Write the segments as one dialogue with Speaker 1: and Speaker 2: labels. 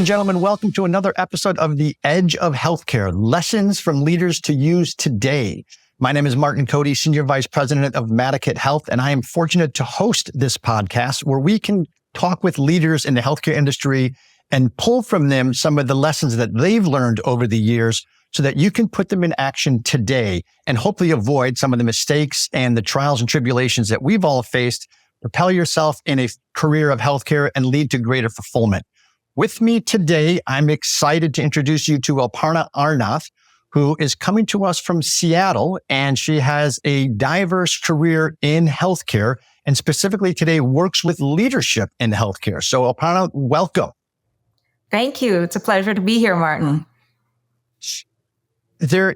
Speaker 1: gentlemen, welcome to another episode of The Edge of Healthcare, Lessons from Leaders to Use Today. My name is Martin Cody, Senior Vice President of Madikit Health, and I am fortunate to host this podcast where we can talk with leaders in the healthcare industry and pull from them some of the lessons that they've learned over the years so that you can put them in action today and hopefully avoid some of the mistakes and the trials and tribulations that we've all faced, propel yourself in a career of healthcare and lead to greater fulfillment. With me today, I'm excited to introduce you to Aparna Ananth, who is coming to us from Seattle, and she has a diverse career in healthcare, and specifically today works with leadership in healthcare. So Aparna, welcome.
Speaker 2: Thank you. It's a pleasure to be here, Martin.
Speaker 1: It's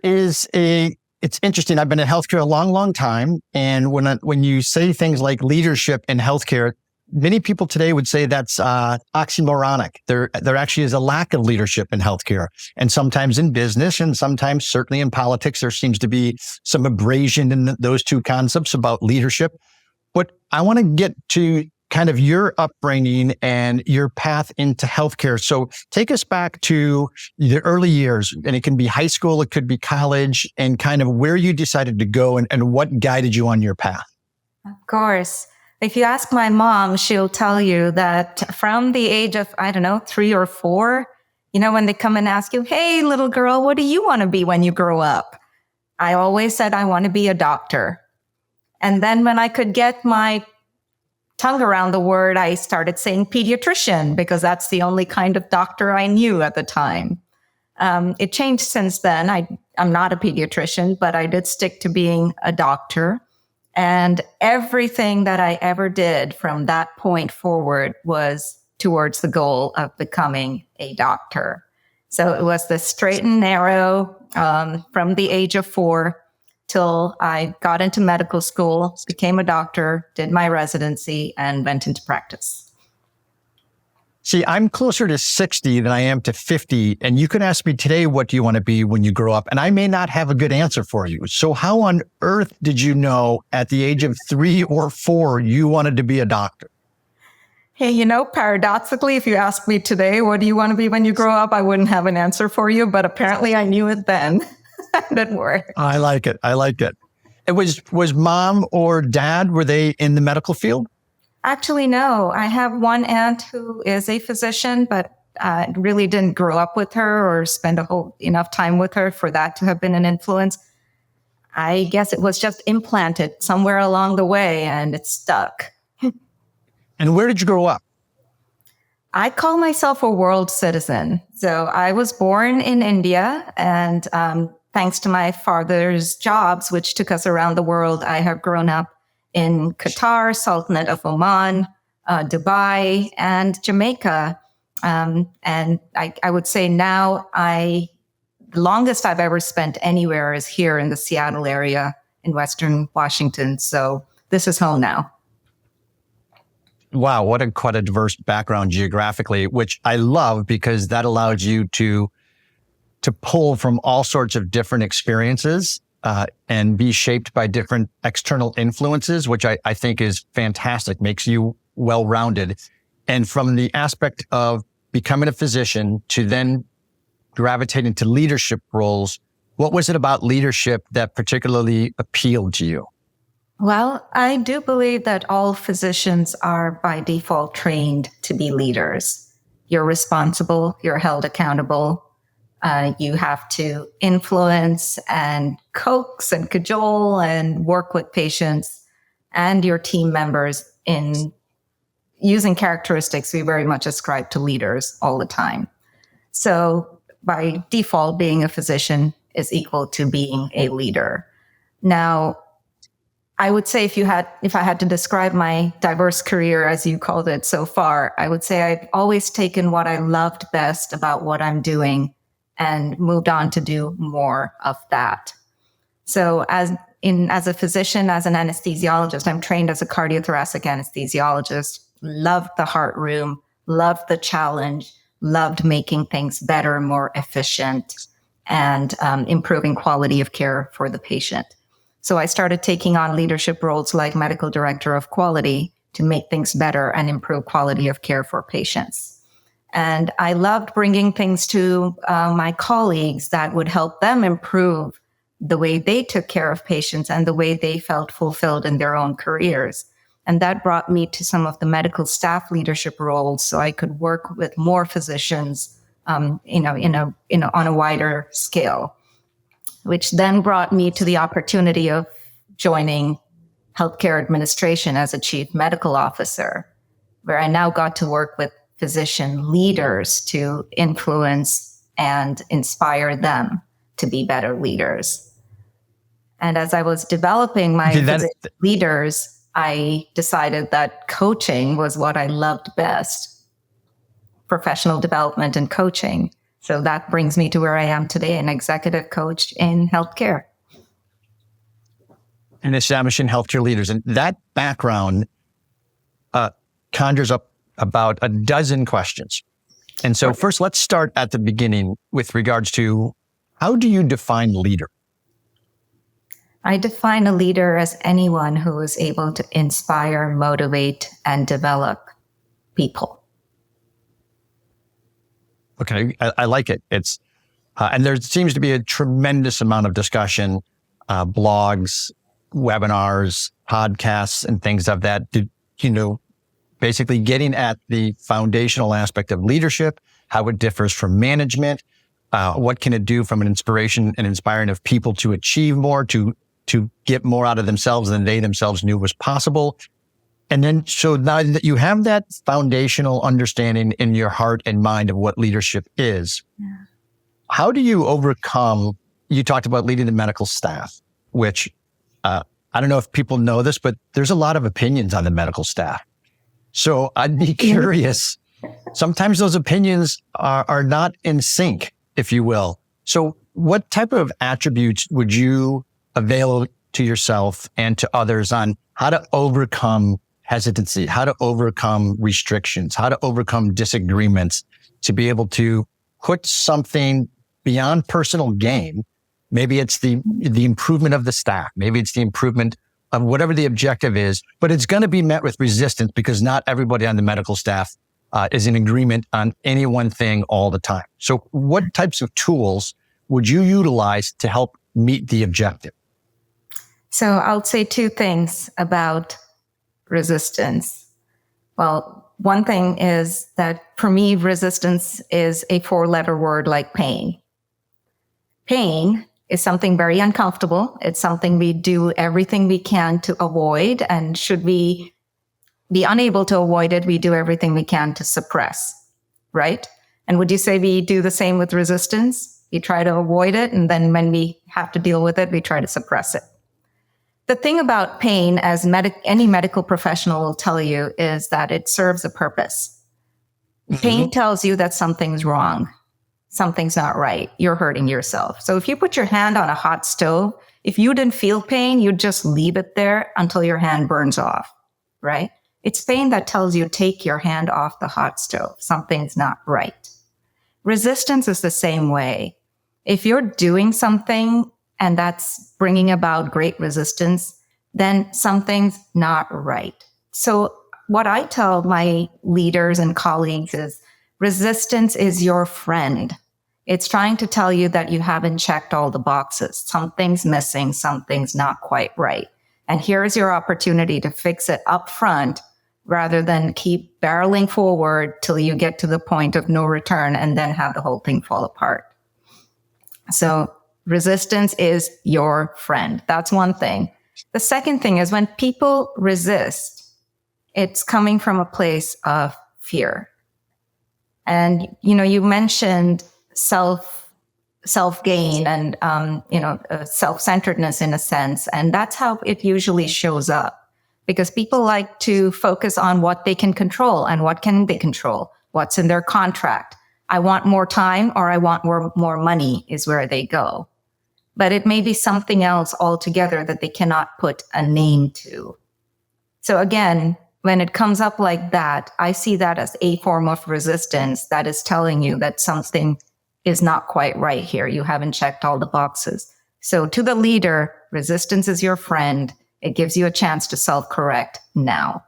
Speaker 1: interesting. I've been in healthcare a long, long time. And when you say things like leadership in healthcare, many people today would say that's oxymoronic. There actually is a lack of leadership in healthcare, and sometimes in business, and sometimes certainly in politics, there seems to be some abrasion in those two concepts about leadership. But I want to get to kind of your upbringing and your path into healthcare. So take us back to the early years, and it can be high school, it could be college, and kind of where you decided to go and what guided you on your path.
Speaker 2: Of course. If you ask my mom, she'll tell you that from the age of, 3 or 4, when they come and ask you, hey, little girl, what do you want to be when you grow up? I always said, I want to be a doctor. And then when I could get my tongue around the word, I started saying pediatrician because that's the only kind of doctor I knew at the time. It changed since then. I'm not a pediatrician, but I did stick to being a doctor. And everything that I ever did from that point forward was towards the goal of becoming a doctor. So it was the straight and narrow from the age of 4 till I got into medical school, became a doctor, did my residency, and went into practice.
Speaker 1: See, I'm closer to 60 than I am to 50. And you can ask me today, what do you want to be when you grow up? And I may not have a good answer for you. So how on earth did you know at the age of 3 or 4, you wanted to be a doctor?
Speaker 2: Hey, paradoxically, if you ask me today, what do you want to be when you grow up? I wouldn't have an answer for you, but apparently I knew it then. Didn't work.
Speaker 1: I like it. It was mom or dad, were they in the medical field?
Speaker 2: Actually, no. I have one aunt who is a physician, but I really didn't grow up with her or spend enough time with her for that to have been an influence. I guess it was just implanted somewhere along the way and it stuck.
Speaker 1: And where did you grow up?
Speaker 2: I call myself a world citizen. So I was born in India, and thanks to my father's jobs, which took us around the world, I have grown up in Qatar, Sultanate of Oman, Dubai, and Jamaica. And I would say now the longest I've ever spent anywhere is here in the Seattle area in Western Washington. So this is home now.
Speaker 1: Wow, quite a diverse background geographically, which I love because that allows you to pull from all sorts of different experiences and be shaped by different external influences, which I think is fantastic, makes you well-rounded. And from the aspect of becoming a physician to then gravitating to leadership roles, what was it about leadership that particularly appealed to you?
Speaker 2: Well, I do believe that all physicians are by default trained to be leaders. You're responsible, you're held accountable. You have to influence and coax and cajole and work with patients and your team members in using characteristics we very much ascribe to leaders all the time. So by default, being a physician is equal to being a leader. Now, I would say if I had to describe my diverse career, as you called it so far, I would say I've always taken what I loved best about what I'm doing and moved on to do more of that. So as a physician, as an anesthesiologist, I'm trained as a cardiothoracic anesthesiologist, loved the heart room, loved the challenge, loved making things better, more efficient, and improving quality of care for the patient. So I started taking on leadership roles like medical director of quality to make things better and improve quality of care for patients. And I loved bringing things to my colleagues that would help them improve the way they took care of patients and the way they felt fulfilled in their own careers. And that brought me to some of the medical staff leadership roles, so I could work with more physicians, on a wider scale, which then brought me to the opportunity of joining healthcare administration as a chief medical officer, where I now got to work with physician leaders to influence and inspire them to be better leaders. And as I was developing my leaders, I decided that coaching was what I loved best, professional development and coaching. So that brings me to where I am today, an executive coach in healthcare.
Speaker 1: And establishing healthcare leaders. And that background conjures up about a dozen questions. And so first, let's start at the beginning with regards to, how do you define leader?
Speaker 2: I define a leader as anyone who is able to inspire, motivate, and develop people.
Speaker 1: Okay, I like it. It's and there seems to be a tremendous amount of discussion, blogs, webinars, podcasts, and things of that. Basically getting at the foundational aspect of leadership, how it differs from management, what can it do from an inspiration and inspiring of people to achieve more, to get more out of themselves than they themselves knew was possible. And then, so now that you have that foundational understanding in your heart and mind of what leadership is, how do you overcome, you talked about leading the medical staff, which I don't know if people know this, but there's a lot of opinions on the medical staff. So I'd be curious, sometimes those opinions are not in sync, if you will. So what type of attributes would you avail to yourself and to others on how to overcome hesitancy, how to overcome restrictions, how to overcome disagreements, to be able to put something beyond personal gain? Maybe it's the improvement of the staff. Maybe it's the improvement of whatever the objective is, but it's going to be met with resistance because not everybody on the medical staff is in agreement on any one thing all the time. So what types of tools would you utilize to help meet the objective?
Speaker 2: So I'll say two things about resistance. Well, one thing is that for me, resistance is a 4-letter word like pain. Pain is something very uncomfortable. It's something we do everything we can to avoid. And should we be unable to avoid it, we do everything we can to suppress, right? And would you say we do the same with resistance? We try to avoid it, and then when we have to deal with it, we try to suppress it. The thing about pain, as any medical professional will tell you, is that it serves a purpose. Pain tells you that something's wrong. Something's not right. You're hurting yourself. So if you put your hand on a hot stove, if you didn't feel pain, you'd just leave it there until your hand burns off, right? It's pain that tells you take your hand off the hot stove. Something's not right. Resistance is the same way. If you're doing something and that's bringing about great resistance, then something's not right. So what I tell my leaders and colleagues is resistance is your friend. It's trying to tell you that you haven't checked all the boxes. Something's missing. Something's not quite right. And here's your opportunity to fix it up front rather than keep barreling forward till you get to the point of no return and then have the whole thing fall apart. So resistance is your friend. That's one thing. The second thing is when people resist, it's coming from a place of fear. And, you mentioned self-gain and, self-centeredness in a sense. And that's how it usually shows up because people like to focus on what they can control and what can they control, what's in their contract. I want more time or I want more money is where they go. But it may be something else altogether that they cannot put a name to. So again, when it comes up like that, I see that as a form of resistance that is telling you that something is not quite right here. You haven't checked all the boxes. So to the leader, resistance is your friend. It gives you a chance to self-correct now.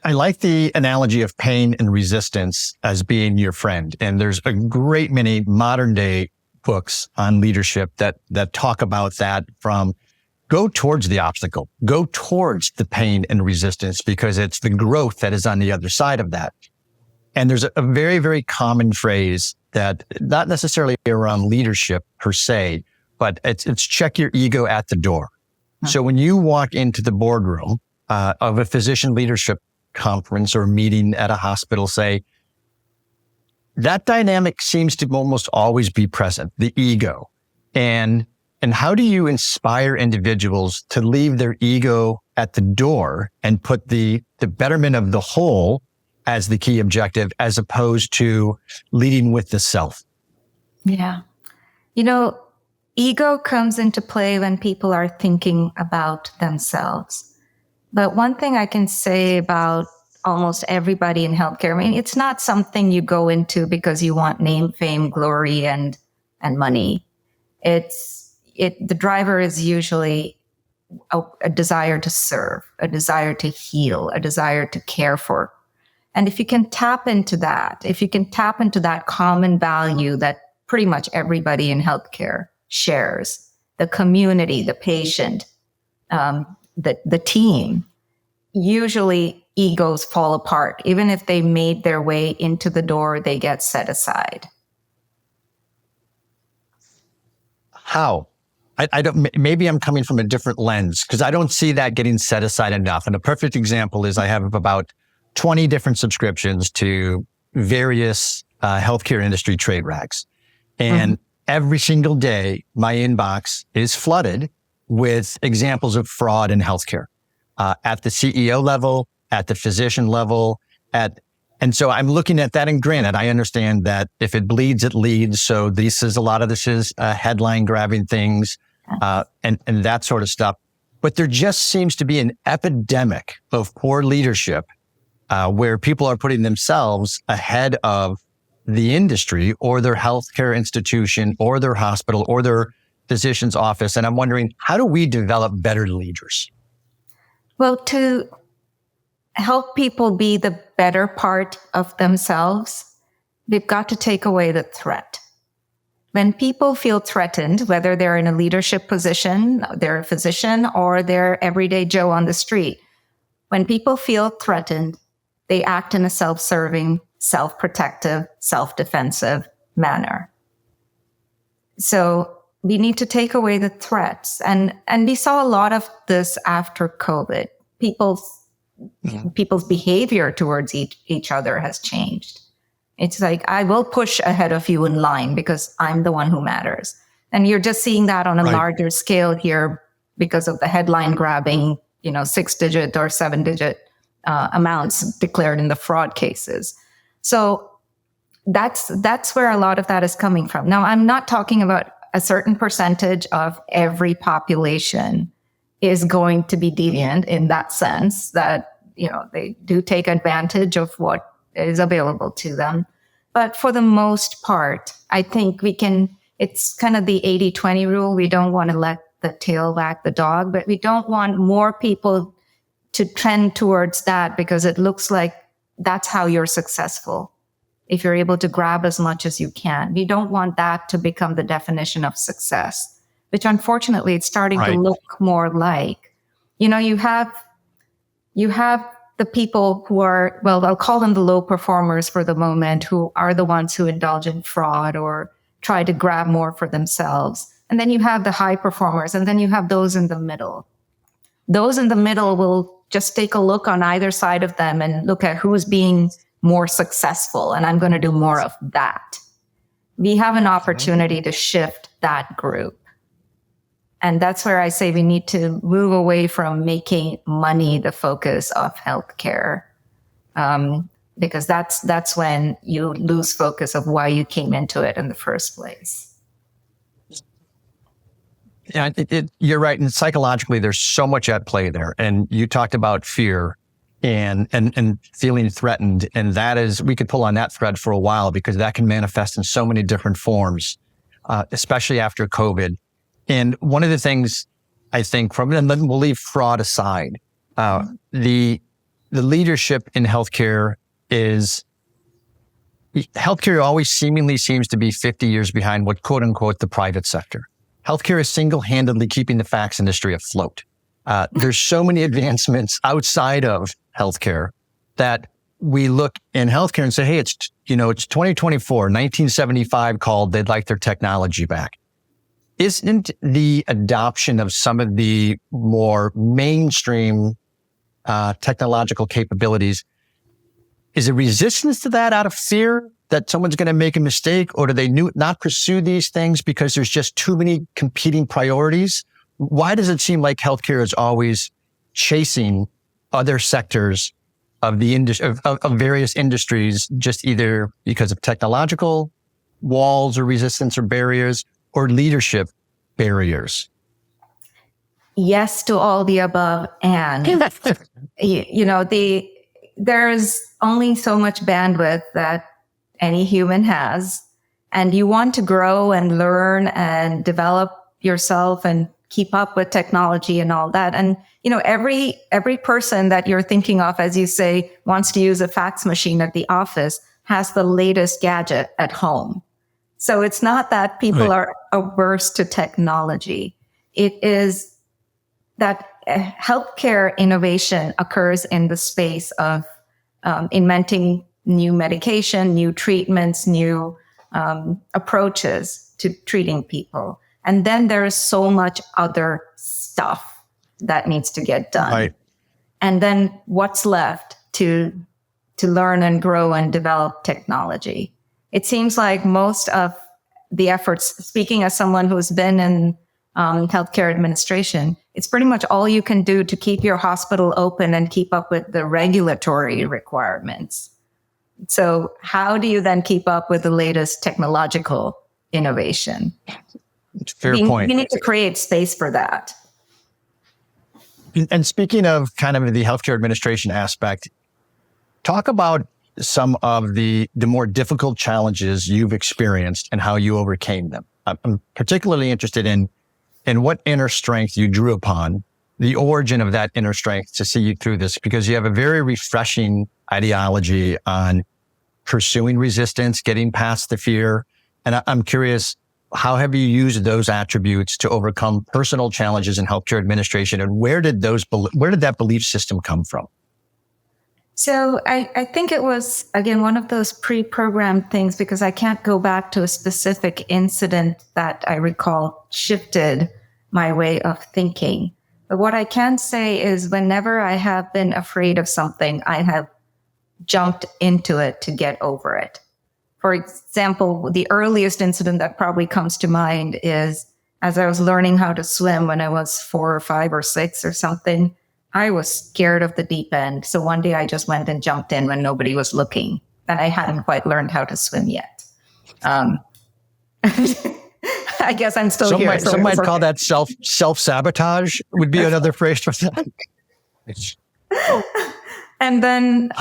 Speaker 1: I like the analogy of pain and resistance as being your friend. And there's a great many modern day books on leadership that talk about that, from go towards the obstacle, go towards the pain and resistance, because it's the growth that is on the other side of that. And there's a very, very common phrase that not necessarily around leadership per se, but it's check your ego at the door. So when you walk into the boardroom of a physician leadership conference or meeting at a hospital, say, that dynamic seems to almost always be present, the ego. And how do you inspire individuals to leave their ego at the door and put the betterment of the whole as the key objective, as opposed to leading with the self?
Speaker 2: Yeah. Ego comes into play when people are thinking about themselves. But one thing I can say about almost everybody in healthcare, I mean, it's not something you go into because you want name, fame, glory, and money. The driver is usually a desire to serve, a desire to heal, a desire to care for. And if you can tap into that common value that pretty much everybody in healthcare shares, the community, the patient, the team, usually egos fall apart. Even if they made their way into the door, they get set aside.
Speaker 1: How? I don't, maybe I'm coming from a different lens, because I don't see that getting set aside enough. And a perfect example is I have about 20 different subscriptions to various healthcare industry trade rags. And every single day, my inbox is flooded with examples of fraud in healthcare at the CEO level, at the physician level, and so I'm looking at that, and granted, I understand that if it bleeds, it leads. So a lot of this is headline grabbing things and that sort of stuff. But there just seems to be an epidemic of poor leadership where people are putting themselves ahead of the industry or their healthcare institution or their hospital or their physician's office. And I'm wondering, how do we develop better leaders?
Speaker 2: Well, to help people be the better part of themselves, we've got to take away the threat. When people feel threatened, whether they're in a leadership position, they're a physician, or they're everyday Joe on the street, when people feel threatened, they act in a self-serving, self-protective, self-defensive manner. So we need to take away the threats. And we saw a lot of this after COVID. People's behavior towards each other has changed. It's like, I will push ahead of you in line because I'm the one who matters. And you're just seeing that on a larger scale here because of the headline grabbing, 6-digit or 7-digit amounts declared in the fraud cases. So that's where a lot of that is coming from. Now, I'm not talking about a certain percentage of every population is going to be deviant in that sense that, they do take advantage of what is available to them. But for the most part, I think it's kind of the 80-20 rule. We don't want to let the tail wag the dog, but we don't want more people to trend towards that because it looks like that's how you're successful. If you're able to grab as much as you can, we don't want that to become the definition of success, which unfortunately it's starting to look more like. You have the people who are, well, I'll call them the low performers for the moment, who are the ones who indulge in fraud or try to grab more for themselves. And then you have the high performers, and then you have those in the middle. Those in the middle will just take a look on either side of them and look at who's being more successful, and I'm going to do more of that. We have an opportunity to shift that group. And that's where I say we need to move away from making money the focus of healthcare, because that's when you lose focus of why you came into it in the first place.
Speaker 1: Yeah, you're right. And psychologically, there's so much at play there. And you talked about fear and feeling threatened. And that is, we could pull on that thread for a while because that can manifest in so many different forms, especially after COVID. And one of the things I think and then we'll leave fraud aside, the the leadership in healthcare always seemingly seems to be 50 years behind what quote unquote the private sector. Healthcare is single-handedly keeping the fax industry afloat. There's so many advancements outside of healthcare that we look in healthcare and say, hey, it's 2024, 1975 called, they'd like their technology back. Isn't the adoption of some of the more mainstream technological capabilities, is a resistance to that out of fear that someone's going to make a mistake, or do they not pursue these things because there's just too many competing priorities? Why does it seem like healthcare is always chasing other sectors of the of various industries, just either because of technological walls or resistance or barriers, or leadership barriers?
Speaker 2: Yes to all the above. And, there's only so much bandwidth that any human has. And you want to grow and learn and develop yourself and keep up with technology and all that. And, every person that you're thinking of, as you say, wants to use a fax machine at the office, has the latest gadget at home. So it's not that people are averse to technology. It is that healthcare innovation occurs in the space of inventing new medication, new treatments, new approaches to treating people. And then there is so much other stuff that needs to get done.
Speaker 1: Right.
Speaker 2: And then what's left to learn and grow and develop technology? It seems like most of the efforts, speaking as someone who's been in healthcare administration, it's pretty much all you can do to keep your hospital open and keep up with the regulatory requirements. So how do you then keep up with the latest technological innovation?
Speaker 1: It's a fair point.
Speaker 2: You need to create space for that.
Speaker 1: And speaking of kind of the healthcare administration aspect, talk about some of the more difficult challenges you've experienced and how you overcame them. I'm particularly interested in what inner strength you drew upon, the origin of that inner strength to see you through this, because you have a very refreshing ideology on pursuing resistance, getting past the fear. And I'm curious, how have you used those attributes to overcome personal challenges in healthcare administration? And where did that belief system come from?
Speaker 2: So I think it was, again, one of those pre-programmed things, because I can't go back to a specific incident that I recall shifted my way of thinking. But what I can say is whenever I have been afraid of something, I have jumped into it to get over it. For example, the earliest incident that probably comes to mind is as I was learning how to swim when I was 4 or 5 or 6 or something. I was scared of the deep end. So one day I just went and jumped in when nobody was looking, and I hadn't quite learned how to swim yet. I guess I'm still here.
Speaker 1: Some might call that self-sabotage would be another phrase for that.
Speaker 2: And then,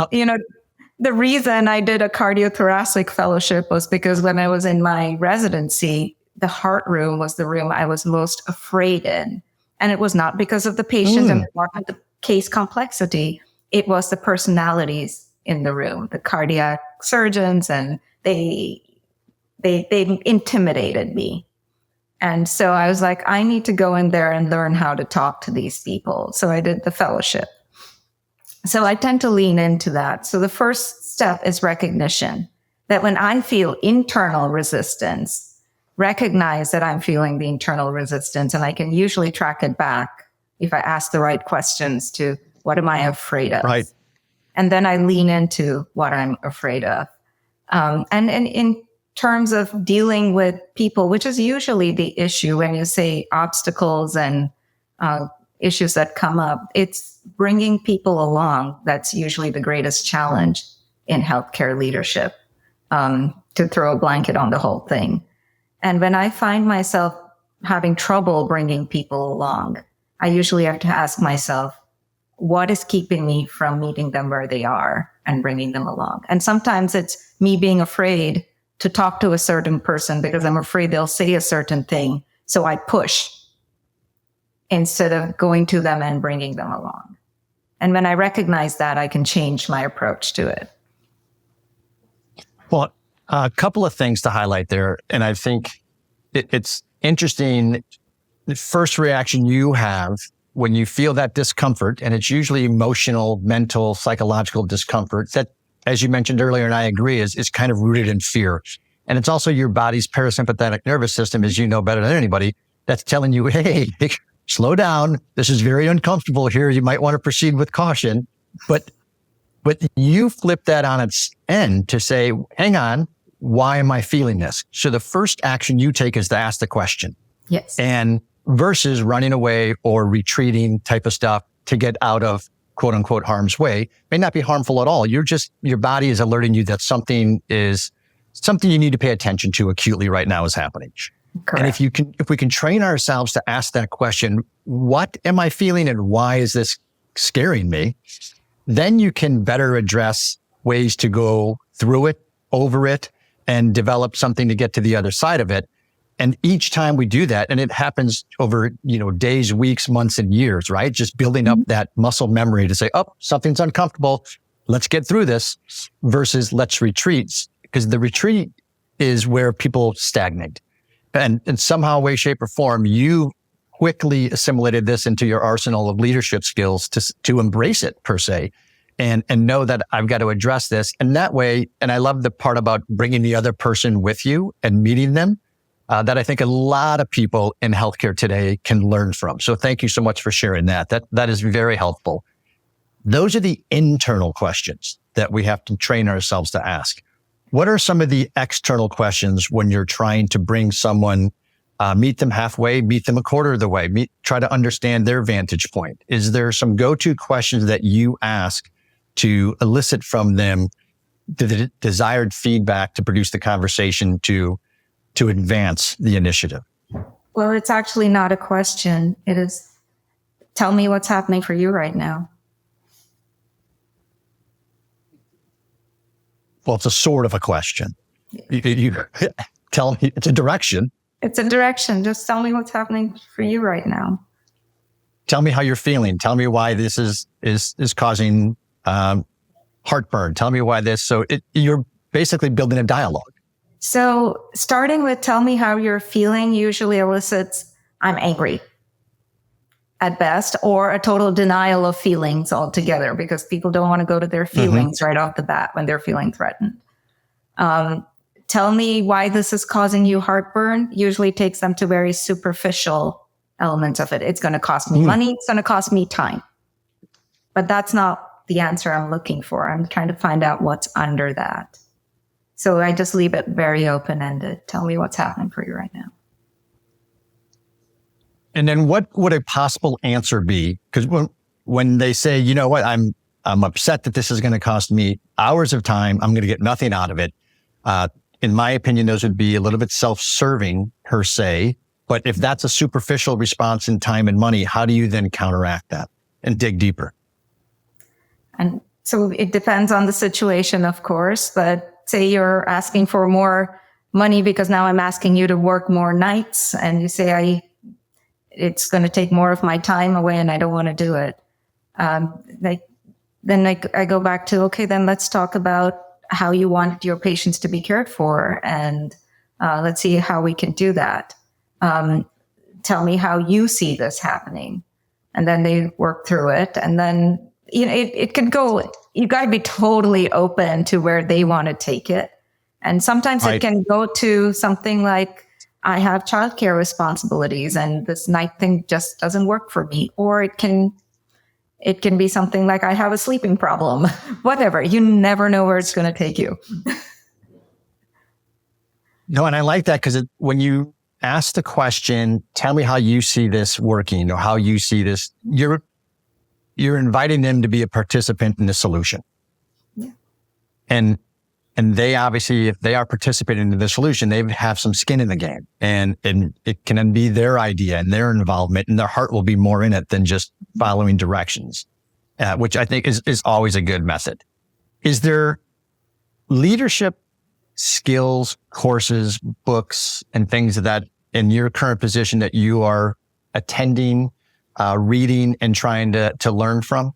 Speaker 2: the reason I did a cardiothoracic fellowship was because when I was in my residency, the heart room was the room I was most afraid in. And it was not because of the patient and the case complexity. It was the personalities in the room, the cardiac surgeons, and they intimidated me. And so I was like, I need to go in there and learn how to talk to these people. So I did the fellowship. So I tend to lean into that. So the first step is recognition, that when I feel internal resistance, recognize that I'm feeling the internal resistance, and I can usually track it back if I ask the right questions to what am I afraid of?
Speaker 1: Right.
Speaker 2: And then I lean into what I'm afraid of. And in terms of dealing with people, which is usually the issue when you say obstacles and issues that come up, it's bringing people along. That's usually the greatest challenge in healthcare leadership, to throw a blanket on the whole thing. And when I find myself having trouble bringing people along, I usually have to ask myself, what is keeping me from meeting them where they are and bringing them along? And sometimes it's me being afraid to talk to a certain person because I'm afraid they'll say a certain thing. So I push instead of going to them and bringing them along. And when I recognize that, I can change my approach to it.
Speaker 1: Well, a couple of things to highlight there. And I think it's interesting. The first reaction you have when you feel that discomfort, and it's usually emotional, mental, psychological discomfort that, as you mentioned earlier, and I agree, is kind of rooted in fear. And it's also your body's parasympathetic nervous system, as you know better than anybody, that's telling you, hey, slow down. This is very uncomfortable here. You might want to proceed with caution. But you flip that on its end to say, hang on, why am I feeling this? So the first action you take is to ask the question.
Speaker 2: Yes.
Speaker 1: And versus running away or retreating type of stuff to get out of quote unquote harm's way, may not be harmful at all. Your body is alerting you that something you need to pay attention to acutely right now is happening.
Speaker 2: Correct.
Speaker 1: And if we can train ourselves to ask that question, what am I feeling and why is this scaring me? Then you can better address ways to go through it, over it, and develop something to get to the other side of it. And each time we do that, and it happens over, days, weeks, months, and years, right? Just building up that muscle memory to say, oh, something's uncomfortable. Let's get through this versus let's retreat. Because the retreat is where people stagnate. And in somehow, way, shape, or form, you quickly assimilated this into your arsenal of leadership skills to embrace it per se, and know that I've got to address this. And that way, and I love the part about bringing the other person with you and meeting them, that I think a lot of people in healthcare today can learn from. So thank you so much for sharing that. That is very helpful. Those are the internal questions that we have to train ourselves to ask. What are some of the external questions when you're trying to bring someone, meet them halfway, meet them a quarter of the way, try to understand their vantage point? Is there some go-to questions that you ask to elicit from them the desired feedback to produce the conversation to advance the initiative?
Speaker 2: Well, it's actually not a question. It is, tell me what's happening for you right now.
Speaker 1: Well, it's a sort of a question. You tell me, it's a direction.
Speaker 2: It's a direction. Just tell me what's happening for you right now.
Speaker 1: Tell me how you're feeling. Tell me why this is causing heartburn. Tell me why this. So you're basically building a dialogue.
Speaker 2: So starting with tell me how you're feeling usually elicits I'm angry at best, or a total denial of feelings altogether, because people don't want to go to their feelings right off the bat when they're feeling threatened. Tell me why this is causing you heartburn usually takes them to very superficial elements of it. It's going to cost me money. It's going to cost me time. But that's not the answer I'm looking for. I'm trying to find out what's under that. So I just leave it very open-ended. Tell me what's happening for you right now.
Speaker 1: And then what would a possible answer be? Because when they say, you know what, I'm upset that this is going to cost me hours of time, I'm going to get nothing out of it. In my opinion, those would be a little bit self-serving per se. But if that's a superficial response in time and money, how do you then counteract that and dig deeper?
Speaker 2: And so it depends on the situation, of course. But say you're asking for more money because now I'm asking you to work more nights, and you say it's going to take more of my time away and I don't want to do it. Then I go back to, okay, then let's talk about how you want your patients to be cared for. And let's see how we can do that. Tell me how you see this happening. And then they work through it. And then, it can go, you got to be totally open to where they want to take it. And sometimes it can go to something like, I have childcare responsibilities and this night thing just doesn't work for me. Or it can be something like I have a sleeping problem, whatever. You never know where it's going to take you.
Speaker 1: No, and I like that because when you ask the question, tell me how you see this working or how you see this, you're inviting them to be a participant in the solution. Yeah. And they obviously, if they are participating in the solution, they have some skin in the game, and it can then be their idea and their involvement, and their heart will be more in it than just following directions, which I think is always a good method. Is there leadership skills, courses, books, and things that in your current position that you are attending, reading, and trying to learn from?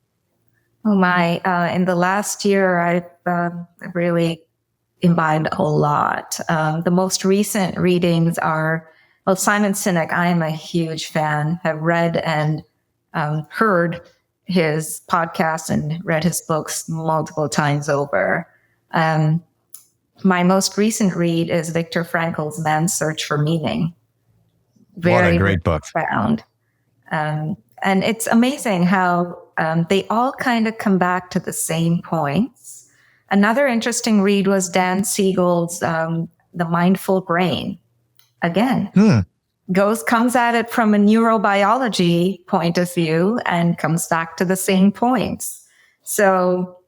Speaker 2: Oh my, in the last year, I've really imbibed a lot. The most recent readings are, well, Simon Sinek, I am a huge fan, have read and heard his podcast and read his books multiple times over. My most recent read is Viktor Frankl's Man's Search for Meaning.
Speaker 1: What a
Speaker 2: Very, very
Speaker 1: great book.
Speaker 2: profound. And it's amazing how they all kind of come back to the same points. Another interesting read was Dan Siegel's The Mindful Brain. Again, comes at it from a neurobiology point of view and comes back to the same points. So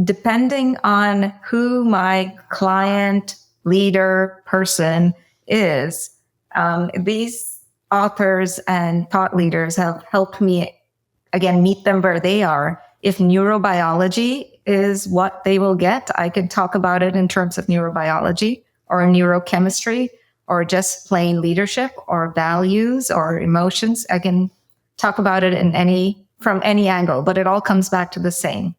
Speaker 2: depending on who my client, leader, person is, these authors and thought leaders have helped me, again, meet them where they are. If neurobiology is what they will get, I could talk about it in terms of neurobiology or neurochemistry or just plain leadership or values or emotions. I can talk about it from any angle, but it all comes back to the same.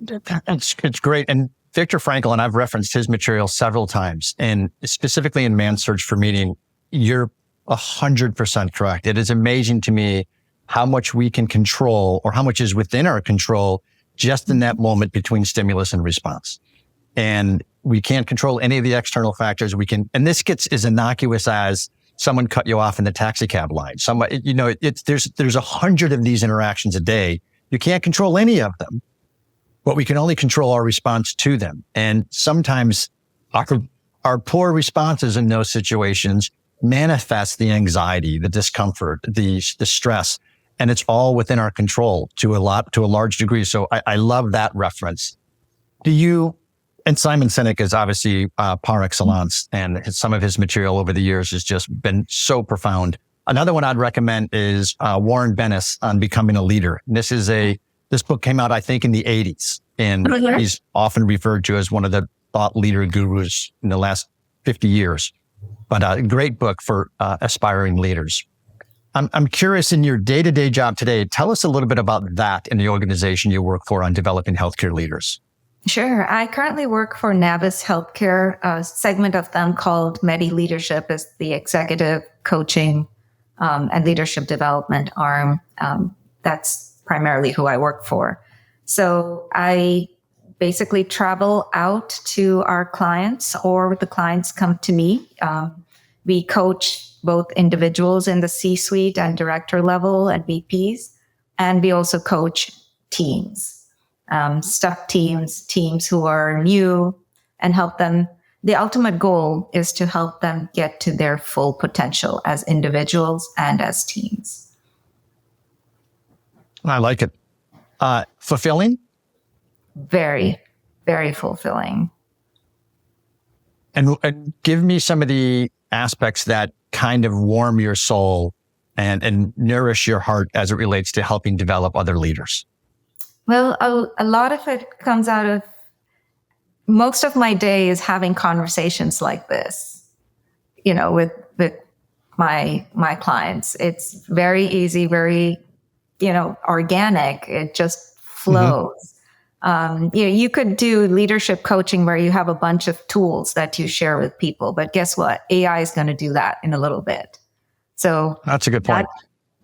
Speaker 1: It's great. And Viktor Frankl, and I've referenced his material several times, and specifically in Man's Search for Meaning, you're 100% correct. It is amazing to me how much we can control or how much is within our control just in that moment between stimulus and response. And we can't control any of the external factors. And this gets as innocuous as someone cut you off in the taxi cab line. There's 100 of these interactions a day. You can't control any of them. But we can only control our response to them. And sometimes our poor responses in those situations manifest the anxiety, the discomfort, the stress, and it's all within our control to a large degree. So I love that reference. And Simon Sinek is obviously par excellence, and some of his material over the years has just been so profound. Another one I'd recommend is Warren Bennis on Becoming a Leader. And this book came out, I think, in the 80s, and he's often referred to as one of the thought leader gurus in the last 50 years. But a great book for aspiring leaders. I'm curious, in your day-to-day job today, tell us a little bit about that in the organization you work for on developing healthcare leaders.
Speaker 2: Sure. I currently work for Navvis Healthcare. A segment of them called MEDI Leadership is the executive coaching and leadership development arm. That's primarily who I work for. So I basically travel out to our clients, or the clients come to me. We coach both individuals in the C-suite and director level and VPs, and we also coach teams, stuck teams who are new, and help them. The ultimate goal is to help them get to their full potential as individuals and as teams.
Speaker 1: I like it. Fulfilling?
Speaker 2: Very, very fulfilling.
Speaker 1: And give me some of the aspects that kind of warm your soul and nourish your heart as it relates to helping develop other leaders.
Speaker 2: Well, a lot of it comes out of, most of my day is having conversations like this, with my clients. It's very easy, very organic. It just flows. You could do leadership coaching where you have a bunch of tools that you share with people, but guess what? AI is going to do that in a little bit. So
Speaker 1: that's a good point.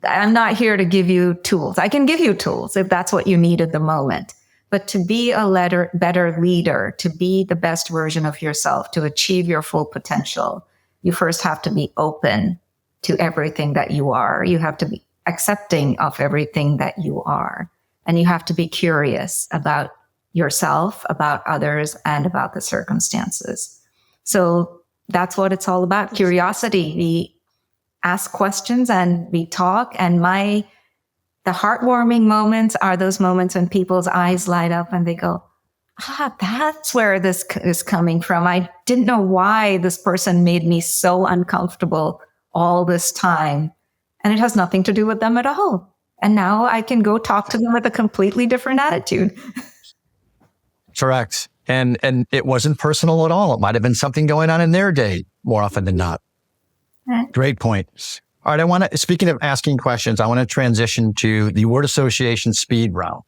Speaker 2: I'm not here to give you tools. I can give you tools if that's what you need at the moment, but to be a better leader, to be the best version of yourself, to achieve your full potential, you first have to be open to everything that you are. You have to be accepting of everything that you are. And you have to be curious about yourself, about others, and about the circumstances. So that's what it's all about. Curiosity. We ask questions and we talk. And the heartwarming moments are those moments when people's eyes light up and they go, that's where this is coming from. I didn't know why this person made me so uncomfortable all this time. And it has nothing to do with them at all. And now I can go talk to them with a completely different attitude.
Speaker 1: Correct. And it wasn't personal at all. It might have been something going on in their day more often than not. Great point. All right. Speaking of asking questions, I want to transition to the word association speed round.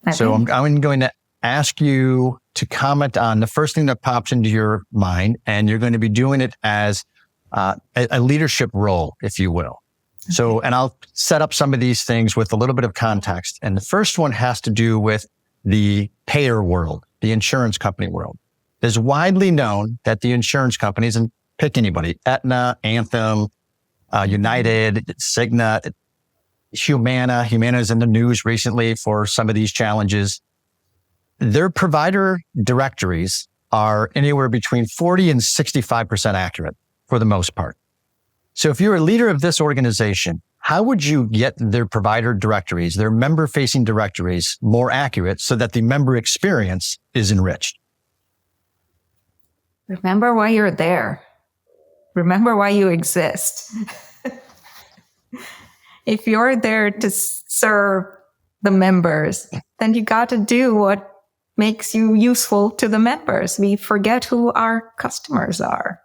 Speaker 1: Okay. So I'm going to ask you to comment on the first thing that pops into your mind, and you're going to be doing it as a leadership role, if you will. Okay. So, and I'll set up some of these things with a little bit of context. And the first one has to do with the payer world, the insurance company world. It's widely known that the insurance companies, and pick anybody, Aetna, Anthem, United, Cigna, Humana is in the news recently for some of these challenges. Their provider directories are anywhere between 40 and 65% accurate for the most part. So if you're a leader of this organization, how would you get their provider directories, their member-facing directories, more accurate so that the member experience is enriched?
Speaker 2: Remember why you're there. Remember why you exist. If you're there to serve the members, then you got to do what makes you useful to the members. We forget who our customers are.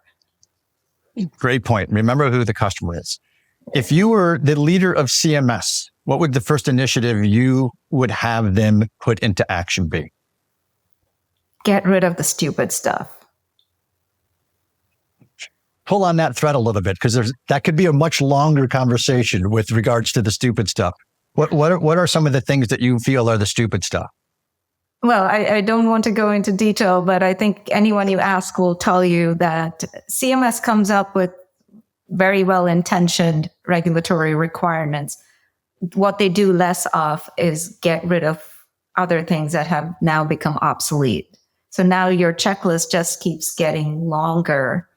Speaker 1: Great point. Remember who the customer is. If you were the leader of CMS, what would the first initiative you would have them put into action be?
Speaker 2: Get rid of the stupid stuff.
Speaker 1: Pull on that thread a little bit, because that could be a much longer conversation with regards to the stupid stuff. What are some of the things that you feel are the stupid stuff?
Speaker 2: Well, I don't want to go into detail, but I think anyone you ask will tell you that CMS comes up with very well-intentioned regulatory requirements. What they do less of is get rid of other things that have now become obsolete. So now your checklist just keeps getting longer,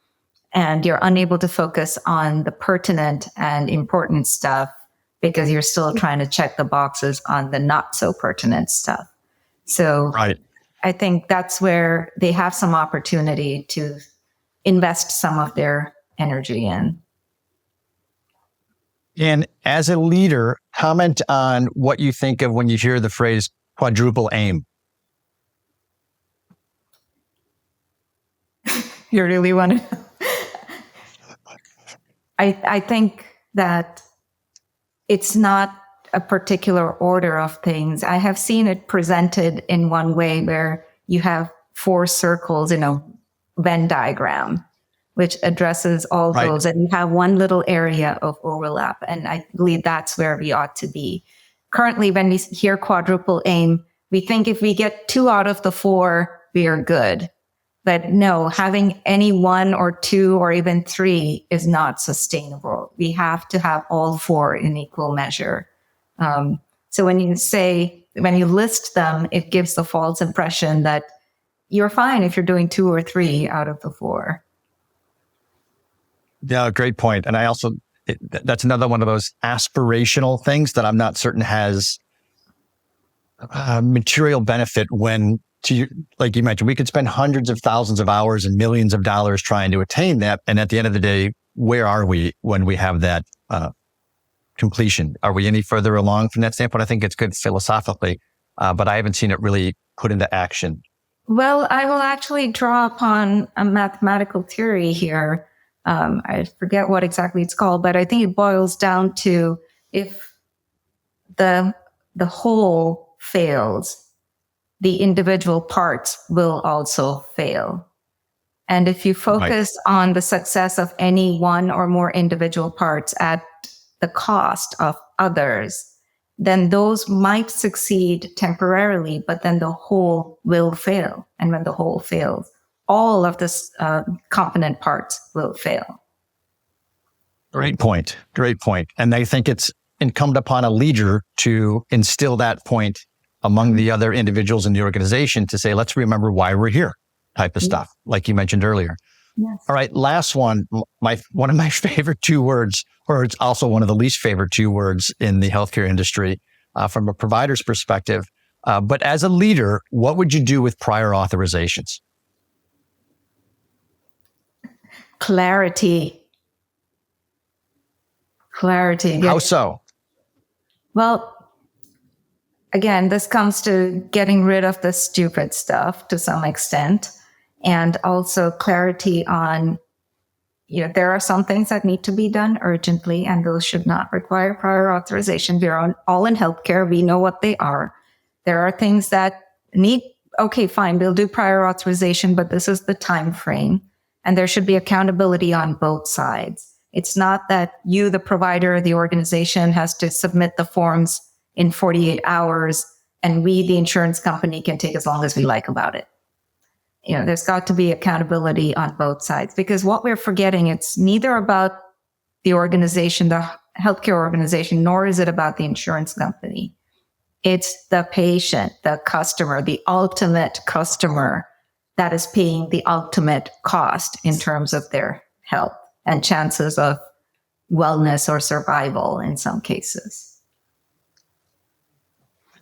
Speaker 2: and you're unable to focus on the pertinent and important stuff because you're still trying to check the boxes on the not so pertinent stuff. So right. I think that's where they have some opportunity to invest some of their energy in.
Speaker 1: And as a leader, comment on what you think of when you hear the phrase quadruple aim.
Speaker 2: You really want to know? I think that it's not a particular order of things. I have seen it presented in one way where you have 4 circles in a Venn diagram, which addresses all right. those, and you have one little area of overlap. And I believe that's where we ought to be. Currently, when we hear quadruple aim, we think if we get 2 out of the 4, we are good. But no, having any 1 or 2 or even 3 is not sustainable. We have to have all 4 in equal measure. So when you list them, it gives the false impression that you're fine if you're doing 2 or 3 out of the 4.
Speaker 1: Yeah, great point. And that's another one of those aspirational things that I'm not certain has material benefit when, like you mentioned, we could spend hundreds of thousands of hours and millions of dollars trying to attain that. And at the end of the day, where are we when we have that completion? Are we any further along from that standpoint? I think it's good philosophically, but I haven't seen it really put into action.
Speaker 2: Well, I will actually draw upon a mathematical theory here. I forget what exactly it's called, but I think it boils down to if the whole fails, the individual parts will also fail. And if you focus on the success of any one or more individual parts at the cost of others, then those might succeed temporarily, but then the whole will fail. And when the whole fails, all of the component parts will fail.
Speaker 1: Great point. Great point. And I think it's incumbent upon a leader to instill that point among the other individuals in the organization to say, let's remember why we're here type of stuff, like you mentioned earlier.
Speaker 2: Yes.
Speaker 1: All right. Last one. One of my favorite 2 words, or it's also one of the least favorite 2 words in the healthcare industry from a provider's perspective. But as a leader, what would you do with prior authorizations?
Speaker 2: Clarity.
Speaker 1: How so?
Speaker 2: Well, again, this comes to getting rid of the stupid stuff to some extent, and also clarity on there are some things that need to be done urgently, and those should not require prior authorization. We're all in healthcare. We know what they are. There are things that need, okay, fine, we'll do prior authorization, but this is the time frame. And there should be accountability on both sides. It's not that you, the provider, the organization, has to submit the forms in 48 hours, and we, the insurance company, can take as long as we like about it. There's got to be accountability on both sides, because what we're forgetting, it's neither about the organization, the healthcare organization, nor is it about the insurance company. It's the patient, the customer, the ultimate customer that is paying the ultimate cost in terms of their health and chances of wellness or survival in some cases.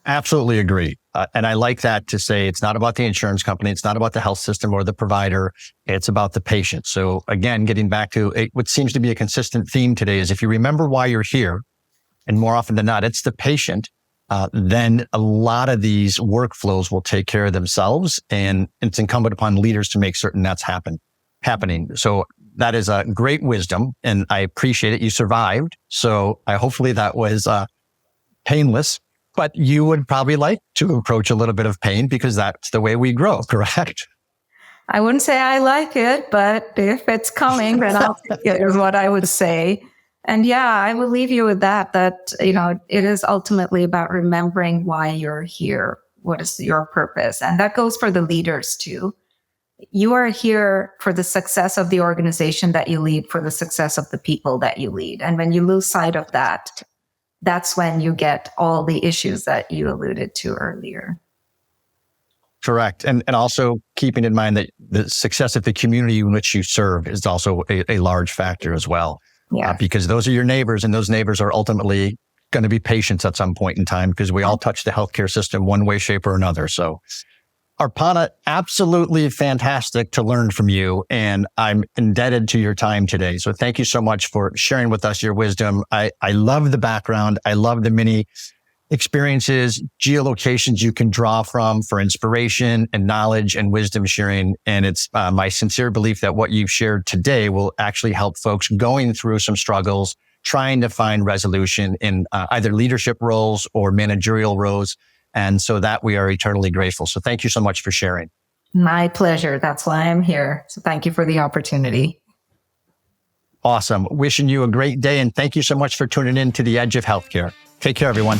Speaker 1: Absolutely agree. And I like that to say it's not about the insurance company. It's not about the health system or the provider. It's about the patient. So again, getting back to what seems to be a consistent theme today is if you remember why you're here, and more often than not, it's the patient, then a lot of these workflows will take care of themselves. And it's incumbent upon leaders to make certain that's happening. So that is a great wisdom, and I appreciate it. You survived. So hopefully that was painless. But you would probably like to approach a little bit of pain because that's the way we grow, correct?
Speaker 2: I wouldn't say I like it, but if it's coming, then I'll take it, is what I would say. And yeah, I will leave you with that, it is ultimately about remembering why you're here. What is your purpose? And that goes for the leaders too. You are here for the success of the organization that you lead, for the success of the people that you lead. And when you lose sight of that, that's when you get all the issues that you alluded to earlier.
Speaker 1: Correct. And also keeping in mind that the success of the community in which you serve is also a large factor as well.
Speaker 2: Yeah.
Speaker 1: Because those are your neighbors, and those neighbors are ultimately going to be patients at some point in time, because we all touch the healthcare system one way, shape, or another. So Aparna, absolutely fantastic to learn from you, and I'm indebted to your time today. So thank you so much for sharing with us your wisdom. I love the background. I love the many experiences, geolocations you can draw from for inspiration and knowledge and wisdom sharing. And it's my sincere belief that what you've shared today will actually help folks going through some struggles, trying to find resolution in either leadership roles or managerial roles. And so that we are eternally grateful. So thank you so much for sharing.
Speaker 2: My pleasure. That's why I'm here. So thank you for the opportunity.
Speaker 1: Awesome. Wishing you a great day. And thank you so much for tuning in to The Edge of Healthcare. Take care, everyone.